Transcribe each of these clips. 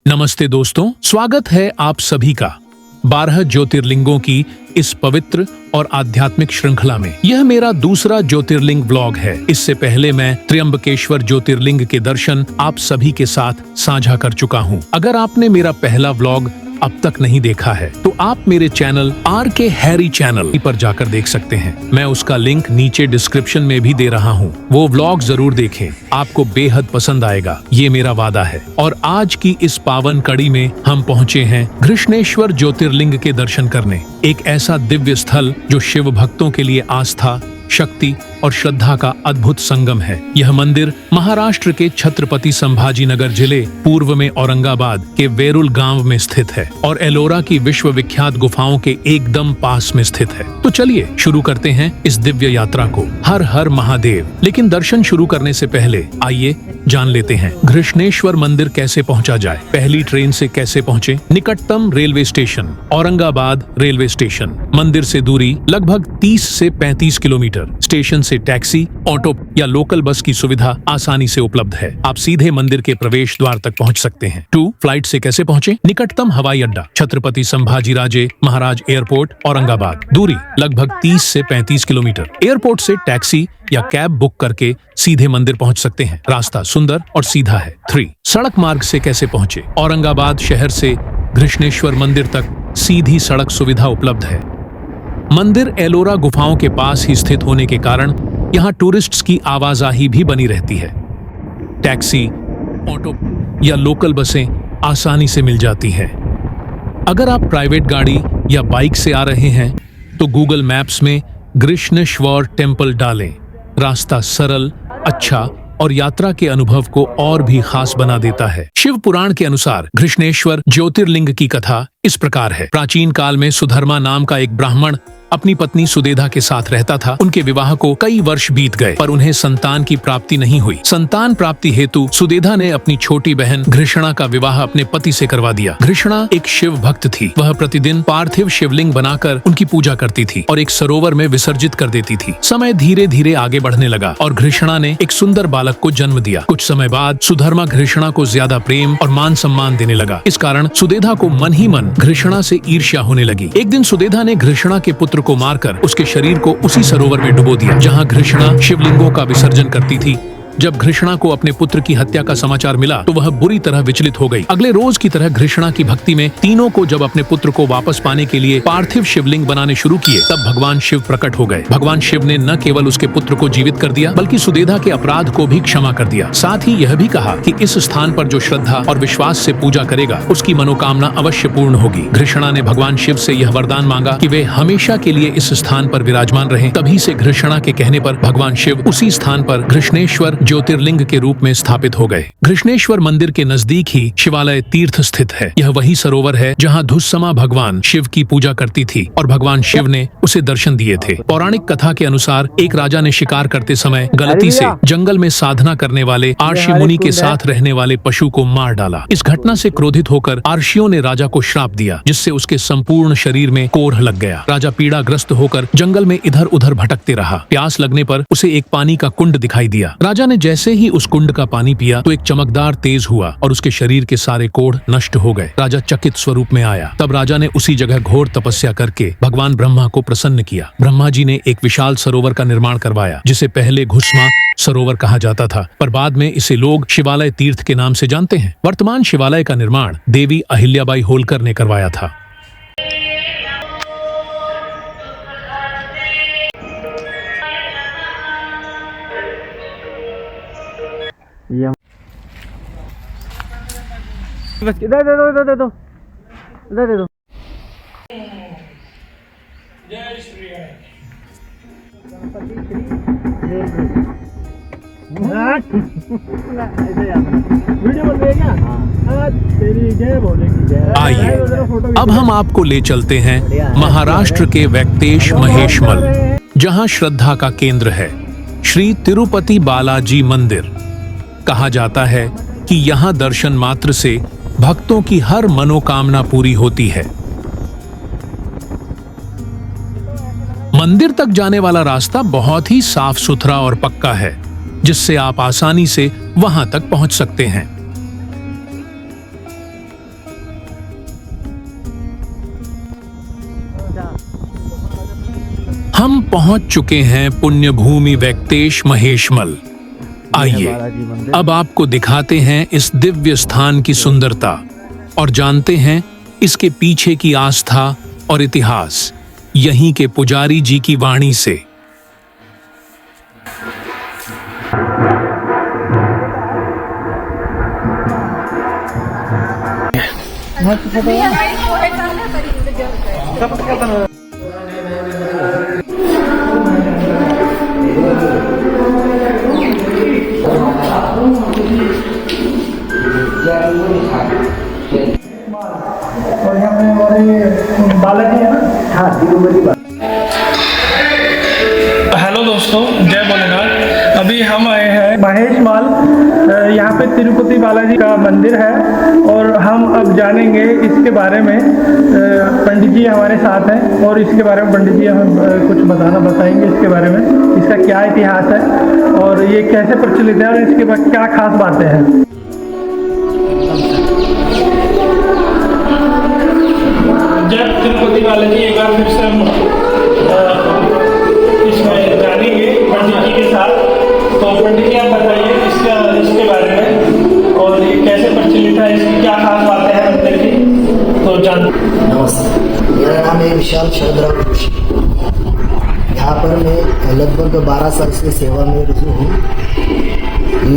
नमस्ते दोस्तों, स्वागत है आप सभी का 12 ज्योतिर्लिंगों की इस पवित्र और आध्यात्मिक श्रृंखला में। यह मेरा दूसरा ज्योतिर्लिंग व्लॉग है। इससे पहले मैं त्र्यंबकेश्वर ज्योतिर्लिंग के दर्शन आप सभी के साथ साझा कर चुका हूँ। अगर आपने मेरा पहला व्लॉग अब तक नहीं देखा है तो आप मेरे चैनल RK हैरी चैनल पर जाकर देख सकते हैं। मैं उसका लिंक नीचे डिस्क्रिप्शन में भी दे रहा हूँ। वो व्लॉग जरूर देखें, आपको बेहद पसंद आएगा, ये मेरा वादा है। और आज की इस पावन कड़ी में हम पहुँचे हैं घृष्णेश्वर ज्योतिर्लिंग के दर्शन करने। एक ऐसा दिव्य स्थल जो शिव भक्तों के लिए आस्था, शक्ति और श्रद्धा का अद्भुत संगम है। यह मंदिर महाराष्ट्र के छत्रपति संभाजी नगर जिले पूर्व में औरंगाबाद के वेरुल गांव में स्थित है और एलोरा की विश्व विख्यात गुफाओं के एकदम पास में स्थित है। तो चलिए शुरू करते हैं इस दिव्य यात्रा को। हर हर महादेव। लेकिन दर्शन शुरू करने से पहले आइए जान लेते हैं घृष्णेश्वर मंदिर कैसे पहुंचा जाए। पहली ट्रेन से कैसे पहुंचे? निकटतम railway station Aurangabad railway station. मंदिर से दूरी लगभग 30 से 35 किलोमीटर। स्टेशन से टैक्सी, ऑटो या लोकल बस की सुविधा आसानी से उपलब्ध है। आप सीधे मंदिर के प्रवेश द्वार तक पहुंच सकते हैं। 2. फ्लाइट से कैसे पहुंचे? निकटतम हवाई अड्डा छत्रपति संभाजी राजे महाराज एयरपोर्ट औरंगाबाद। दूरी लगभग 30 से 35 किलोमीटर। एयरपोर्ट से टैक्सी या कैब बुक करके सीधे मंदिर पहुंच सकते हैं। रास्ता सुंदर और सीधा है। 3. सड़क मार्ग से कैसे पहुंचे? औरंगाबाद शहर से घृष्णेश्वर मंदिर तक सीधी सड़क सुविधा उपलब्ध है। मंदिर एलोरा गुफाओं के पास ही स्थित होने के कारण यहाँ टूरिस्ट्स की आवाजाही भी बनी रहती है। टैक्सी, ऑटो या लोकल बसें आसानी से मिल जाती हैं। अगर आप प्राइवेट गाड़ी या बाइक से आ रहे हैं तो गूगल मैप्स में घृष्णेश्वर टेम्पल डालें। रास्ता सरल, अच्छा और यात्रा के अनुभव को और भी खास बना देता है। शिव पुराण के अनुसार घृष्णेश्वर ज्योतिर्लिंग की कथा इस प्रकार है। प्राचीन काल में सुधर्मा नाम का एक ब्राह्मण अपनी पत्नी सुदेधा के साथ रहता था। उनके विवाह को कई वर्ष बीत गए पर उन्हें संतान की प्राप्ति नहीं हुई। संतान प्राप्ति हेतु सुदेधा ने अपनी छोटी बहन घृष्णा का विवाह अपने पति से करवा दिया। घृष्णा एक शिव भक्त थी। वह प्रतिदिन पार्थिव शिवलिंग बनाकर उनकी पूजा करती थी और एक सरोवर में विसर्जित कर देती थी। समय धीरे धीरे आगे बढ़ने लगा और घृष्णा ने एक सुंदर बालक को जन्म दिया। कुछ समय बाद सुधर्मा घृष्णा को ज्यादा प्रेम और मान सम्मान देने लगा। इस कारण सुदेधा को मन ही मन घृष्णा से ईर्ष्या होने लगी। एक दिन सुदेधा ने घृष्णा के पुत्र को मारकर उसके शरीर को उसी सरोवर में डुबो दिया जहां घृष्णा शिवलिंगों का विसर्जन करती थी। जब घृष्णा को अपने पुत्र की हत्या का समाचार मिला तो वह बुरी तरह विचलित हो गई। अगले रोज की तरह घृष्णा की भक्ति में तीनों को जब अपने पुत्र को वापस पाने के लिए पार्थिव शिवलिंग बनाने शुरू किए तब भगवान शिव प्रकट हो गए। भगवान शिव ने न केवल उसके पुत्र को जीवित कर दिया बल्कि सुदेधा के अपराध को भी क्षमा कर दिया। साथ ही यह भी कहा कि इस स्थान पर जो श्रद्धा और विश्वास से पूजा करेगा उसकी मनोकामना अवश्य पूर्ण होगी। घृष्णा ने भगवान शिव से यह वरदान मांगा कि वे हमेशा के लिए इस स्थान पर विराजमान रहें। तभी से घृष्णा के कहने पर भगवान शिव उसी स्थान पर घृष्णेश्वर ज्योतिर्लिंग के रूप में स्थापित हो गए। घृष्णेश्वर मंदिर के नजदीक ही शिवालय तीर्थ स्थित है। यह वही सरोवर है जहां धुस्समा भगवान शिव की पूजा करती थी और भगवान शिव ने उसे दर्शन दिए थे। पौराणिक कथा के अनुसार एक राजा ने शिकार करते समय गलती से जंगल में साधना करने वाले आर्षि मुनि के साथ रहने वाले पशु को मार डाला। इस घटना से क्रोधित होकर आर्षियों ने राजा को श्राप दिया जिससे उसके संपूर्ण शरीर में कोढ़ लग गया। राजा पीड़ाग्रस्त होकर जंगल में इधर उधर भटकते रहा। प्यास लगने पर उसे एक पानी का कुंड दिखाई दिया। राजा ने जैसे ही उस कुंड का पानी पिया तो एक चमकदार तेज हुआ और उसके शरीर के सारे कोढ़ नष्ट हो गए। राजा चकित स्वरूप में आया। तब राजा ने उसी जगह घोर तपस्या करके भगवान ब्रह्मा को प्रसन्न किया। ब्रह्मा जी ने एक विशाल सरोवर का निर्माण करवाया जिसे पहले घुस्मा सरोवर कहा जाता था पर बाद में इसे लोग शिवालय तीर्थ के नाम से जानते हैं। वर्तमान शिवालय का निर्माण देवी अहिल्याबाई होलकर ने करवाया था। इधर दे दो, इधर दे दो, इधर दे दो। जय श्री आइए अब हम आपको ले चलते हैं महाराष्ट्र के वेंकटेश महेशमल जहां श्रद्धा का केंद्र है। श्री तिरुपति बालाजी मंदिर। कहा जाता है कि यहाँ दर्शन मात्र से भक्तों की हर मनोकामना पूरी होती है। मंदिर तक जाने वाला रास्ता बहुत ही साफ सुथरा और पक्का है जिससे आप आसानी से वहां तक पहुंच सकते हैं। हम पहुंच चुके हैं पुण्य भूमि वैक्तेश महेशमल। आइए अब आपको दिखाते हैं इस दिव्य स्थान की सुंदरता और जानते हैं इसके पीछे की आस्था और इतिहास यहीं के पुजारी जी की वाणी से। और यहाँ पे हमारे बालाजी है ना। हाँ, तिरुपति बालाजी। हेलो दोस्तों, जय भोलेनाथ। अभी हम आए हैं महेश माल। यहाँ पे तिरुपति बालाजी का मंदिर है और हम अब जानेंगे इसके बारे में। पंडित जी हमारे साथ हैं और इसके बारे में पंडित जी हमें कुछ बताएंगे इसके बारे में, इसका क्या इतिहास है और ये कैसे प्रचलित है और इसके बाद क्या खास बातें हैं। जब तिरुपति बालाजी एक बार फिर से हम इसमें जानेंगे पंडित जी के साथ। तो पंडित जी आप बताइए इसके बारे में और ये कैसे प्रचलित है, इसकी क्या खास बातें हैं मंदिर की, तो जान। नमस्ते, मेरा नाम है विशाल शरदराव जोशी। यहाँ पर मैं लगभग 12 साल से सेवा में रुजू हूँ।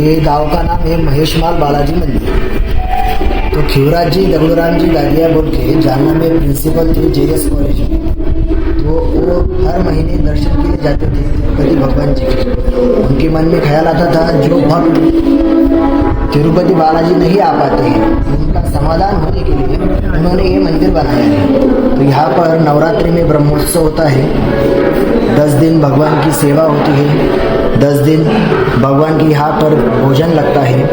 ये गांव का नाम है महेशमाल बालाजी मंदिर। तो खिवराज जी दगड़ूराम जी गादिया बोल के जालना में प्रिंसिपल थे JS कॉलेज में। तो वो हर महीने दर्शन के लिए जाते थे तिरुपति भगवान जी के। उनके मन में ख्याल आता था जो भक्त तिरुपति बालाजी नहीं आ पाते हैं उनका समाधान होने के लिए उन्होंने ये मंदिर बनाया है। तो यहाँ पर नवरात्रि में ब्रह्मोत्सव होता है। 10 दिन भगवान की सेवा होती है। 10 दिन भगवान के यहाँ पर भोजन लगता है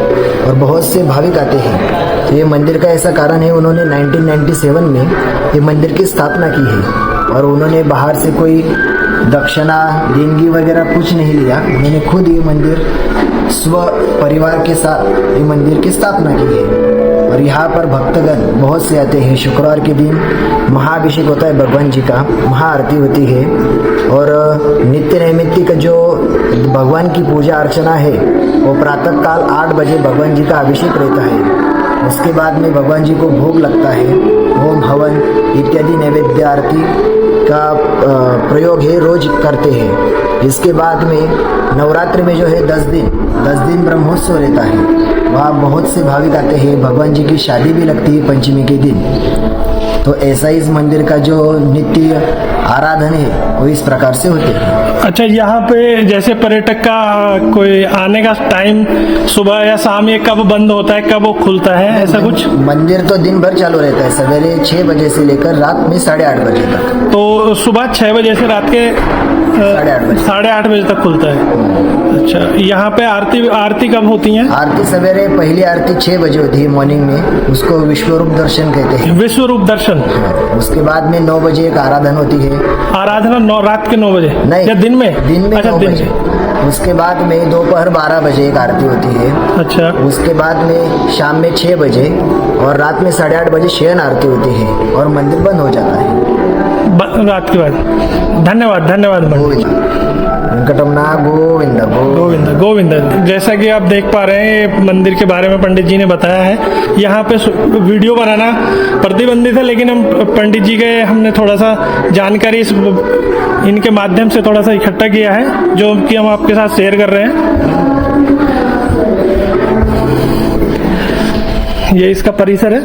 और बहुत से भाविक आते हैं। तो ये मंदिर का ऐसा कारण है, उन्होंने 1997 में ये मंदिर की स्थापना की है और उन्होंने बाहर से कोई दक्षिणा देनगी वगैरह कुछ नहीं लिया। उन्होंने खुद ये मंदिर स्व परिवार के साथ ये मंदिर की स्थापना की है और यहाँ पर भक्तगण बहुत से आते हैं। शुक्रवार के दिन महाअभिषेक होता है भगवान जी का, महाआरती होती है और नित्य नैमित्तिक जो भगवान की पूजा अर्चना है वो प्रातः काल 8 बजे भगवान जी का अभिषेक रहता है। उसके बाद में भगवान जी को भोग लगता है। होम हवन इत्यादि नैवेद्य आरती का प्रयोग है रोज करते हैं। इसके बाद में नवरात्रि में जो है 10 दिन ब्रह्मोत्सव रहता है। वहाँ बहुत से भाविक आते हैं। भगवान जी की शादी भी लगती है पंचमी के दिन। तो ऐसा इस मंदिर का जो नित्य आराधन है वो इस प्रकार से होते हैं। अच्छा, यहाँ पे जैसे पर्यटक का कोई आने का टाइम सुबह या शाम ये कब बंद होता है, कब वो खुलता है, ऐसा कुछ? मंदिर तो दिन भर चालू रहता है, सवेरे 6 बजे से लेकर रात में 8:30 बजे तक। तो सुबह 6 बजे से रात के 8:30 बजे तक खुलता है। अच्छा, यहाँ पे आरती कब होती है? आरती सवेरे पहली आरती 6 बजे होती है मॉर्निंग में, उसको विश्वरूप दर्शन कहते हैं। विश्वरूप दर्शन। उसके बाद में 9 बजे एक आराधना होती है। आराधना रात के 9 बजे? नहीं, या दिन में? अच्छा, 9 दिन बजे। में। उसके बाद में दोपहर 12 बजे एक आरती होती है। अच्छा। उसके बाद में शाम में 6 बजे और रात में 8:30 बजे शयन आरती होती है और मंदिर बंद हो जाता है रात के बाद। धन्यवाद वेंकटरमण गोविंद गोविंद गोविंद। जैसा कि आप देख पा रहे हैं मंदिर के बारे में पंडित जी ने बताया है। यहाँ पे वीडियो बनाना प्रतिबंधित है, लेकिन हम पंडित जी के हमने थोड़ा सा जानकारी इनके माध्यम से थोड़ा सा इकट्ठा किया है जो कि हम आपके साथ शेयर कर रहे हैं। ये इसका परिसर है।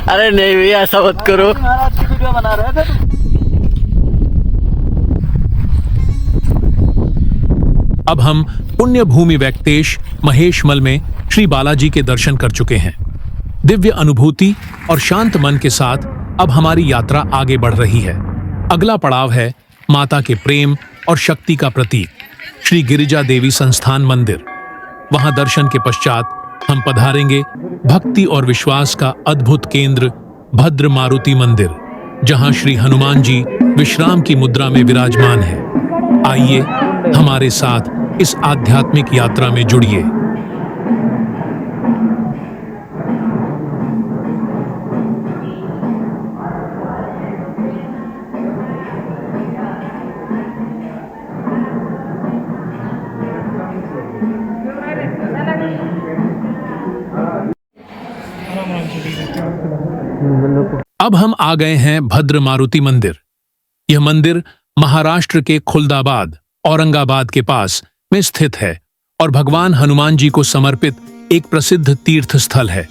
अरे नहीं भैया, ऐसा मत करो। वीडियो बना रहे थे। अब हम पुण्य भूमि वैक्तेश महेशमल में श्री बालाजी के दर्शन कर चुके हैं। दिव्य अनुभूति और शांत मन के साथ अब हमारी यात्रा आगे बढ़ रही है। अगला पड़ाव है माता के प्रेम और शक्ति का प्रतीक श्री गिरिजा देवी संस्थान मंदिर। वहां दर्शन के पश्चात हम पधारेंगे भक्ति और विश्वास का अद्भुत केंद्र भद्र मारुति मंदिर, जहां श्री हनुमान जी विश्राम की मुद्रा में विराजमान है। आइए हमारे साथ इस आध्यात्मिक यात्रा में जुड़िए। अब हम आ गए हैं भद्र मारुति मंदिर। यह मंदिर महाराष्ट्र के खुलदाबाद, औरंगाबाद के पास में स्थित है और भगवान हनुमान जी को समर्पित एक प्रसिद्ध तीर्थ स्थल है।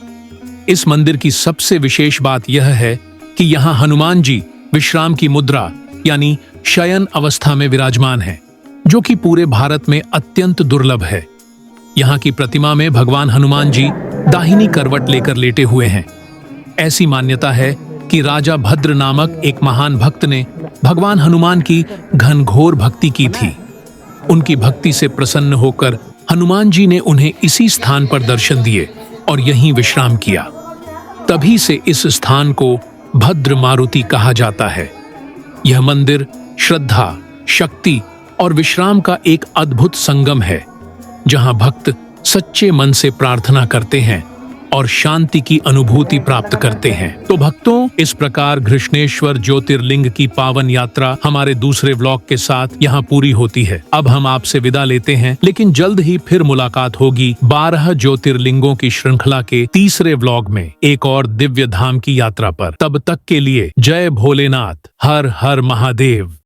इस मंदिर की सबसे विशेष बात यह है कि यहाँ हनुमान जी विश्राम की मुद्रा यानी शयन अवस्था में विराजमान हैं, जो कि पूरे भारत में अत्यंत दुर्लभ है। यहाँ की प्रतिमा में भगवान हनुमान जी दाहिनी करवट लेकर लेटे हुए हैं। ऐसी मान्यता है कि राजा भद्र नामक एक महान भक्त ने भगवान हनुमान की घनघोर भक्ति की थी। उनकी भक्ति से प्रसन्न होकर हनुमान जी ने उन्हें इसी स्थान पर दर्शन दिए और यहीं विश्राम किया। तभी से इस स्थान को भद्र मारुति कहा जाता है। यह मंदिर श्रद्धा, शक्ति और विश्राम का एक अद्भुत संगम है, जहां भक्त सच्चे मन से प्रार्थना करते हैं और शांति की अनुभूति प्राप्त करते हैं। तो भक्तों, इस प्रकार घृष्णेश्वर ज्योतिर्लिंग की पावन यात्रा हमारे दूसरे व्लॉग के साथ यहाँ पूरी होती है। अब हम आपसे विदा लेते हैं, लेकिन जल्द ही फिर मुलाकात होगी 12 ज्योतिर्लिंगों की श्रृंखला के तीसरे व्लॉग में एक और दिव्य धाम की यात्रा पर। तब तक के लिए जय भोलेनाथ, हर हर महादेव।